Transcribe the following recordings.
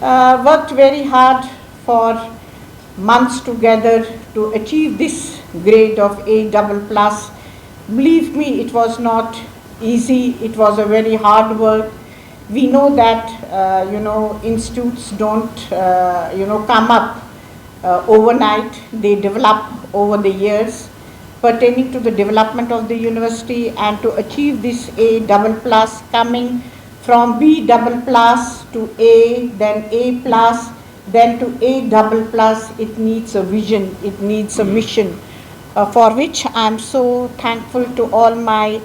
worked very hard for months together to achieve this grade of A double plus. Believe me, it was not easy. It was a very hard work. We know that institutes don't come up overnight. They develop over the years pertaining to the development of the university, and to achieve this A double plus, coming from B double plus to A, then A plus, then to A double plus, it needs a vision, it needs a mission, for which I am so thankful to all my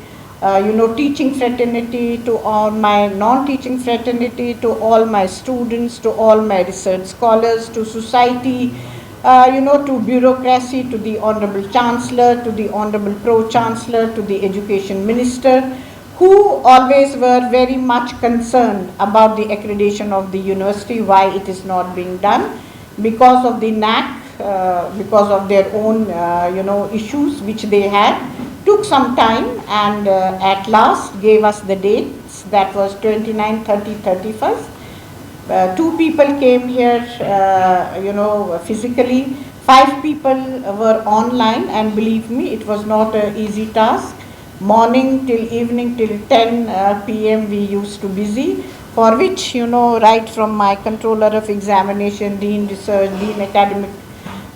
teaching fraternity, to all my non-teaching fraternity, to all my students, to all my research scholars, to society, to bureaucracy, to the Honorable Chancellor, to the Honorable Pro-Chancellor, to the Education Minister, who always were very much concerned about the accreditation of the university, why it is not being done, because of the NAC, because of their own issues which they had. Took some time, and at last gave us the dates. That was 29, 30, 31st. Two people came here, physically. 5 people were online, and believe me, it was not an easy task. Morning till evening till 10 p.m. we used to busy, for which, right from my controller of examination, dean research, dean academic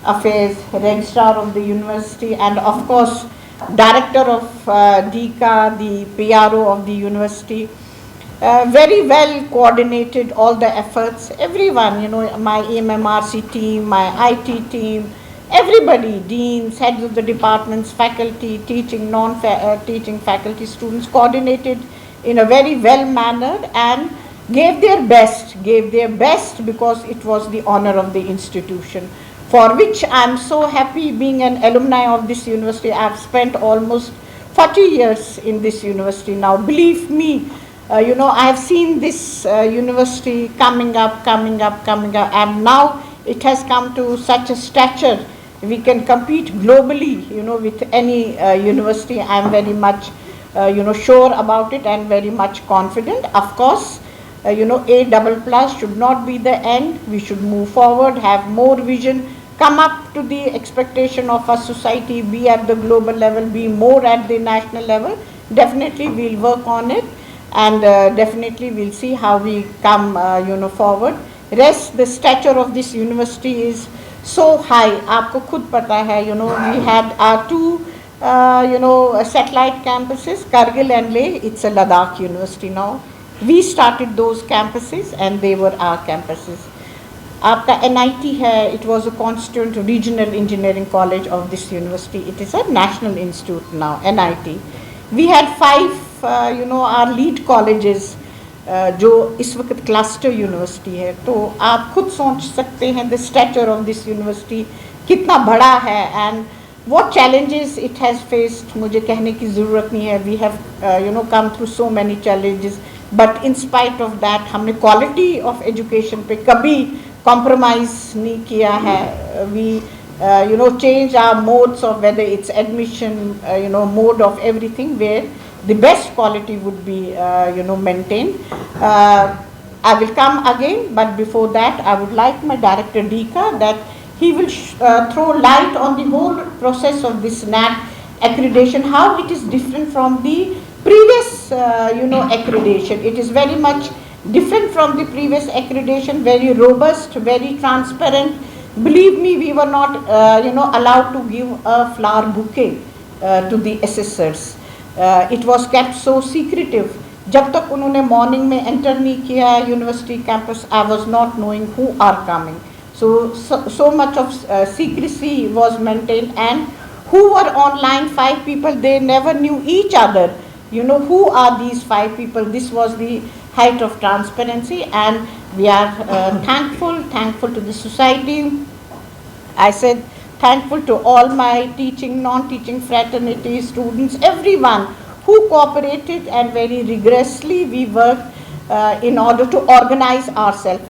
affairs, registrar of the university, and of course director of DICA, the PRO of the university, very well coordinated all the efforts. Everyone, my EMMRC team, my IT team, everybody, deans, heads of the departments, faculty, teaching, non-teaching faculty, students, coordinated in a very well mannered and gave their best because it was the honor of the institution, for which I am so happy. Being an alumni of this university, I have spent almost 40 years in this university now. Believe me, I have seen this university coming up, and now it has come to such a stature. We can compete globally, with any university. I am very much, sure about it and very much confident. Of course, A double plus should not be the end. We should move forward, have more vision, come up to the expectation of our society, be at the global level, be more at the national level. Definitely we'll work on it, and definitely we'll see how we come forward. Rest, the stature of this university is so high. Aapko khud pata hai, we had our 2 satellite campuses, Kargil and Leh. It's a Ladakh university now. We started those campuses and they were our campuses. Aapka NIT hai, it was a constituent regional engineering college of this university. It is a national institute now, NIT. We had 5, our lead colleges, जो इस वक्त cluster university है. तो आप खुद सोच सकते हैं the stature of this university कितना बड़ा है, and what challenges it has faced. मुझे कहने की ज़रूरत नहीं है. We have come through so many challenges, but in spite of that हमने quality of education पे कभी compromise नहीं किया है. We change our modes of whether it's admission, mode of everything, where the best quality would be maintained. I will come again, but before that I would like my director DICA that he will throw light on the whole process of this NAC accreditation, how it is different from the previous accreditation. It is very much different from the previous accreditation, very robust, very transparent. Believe me, we were not allowed to give a flower bouquet to the assessors. It was kept so secretive. जब तक उन्होंने morning में enter नहीं किया university campus, I was not knowing who are coming. So much of secrecy was maintained, and who were online, 5 people, they never knew each other. Who are these 5 people? This was the height of transparency, and we are thankful to the society. I said thankful to all my teaching, non-teaching fraternity, students, everyone who cooperated, and very rigorously we worked in order to organize ourselves.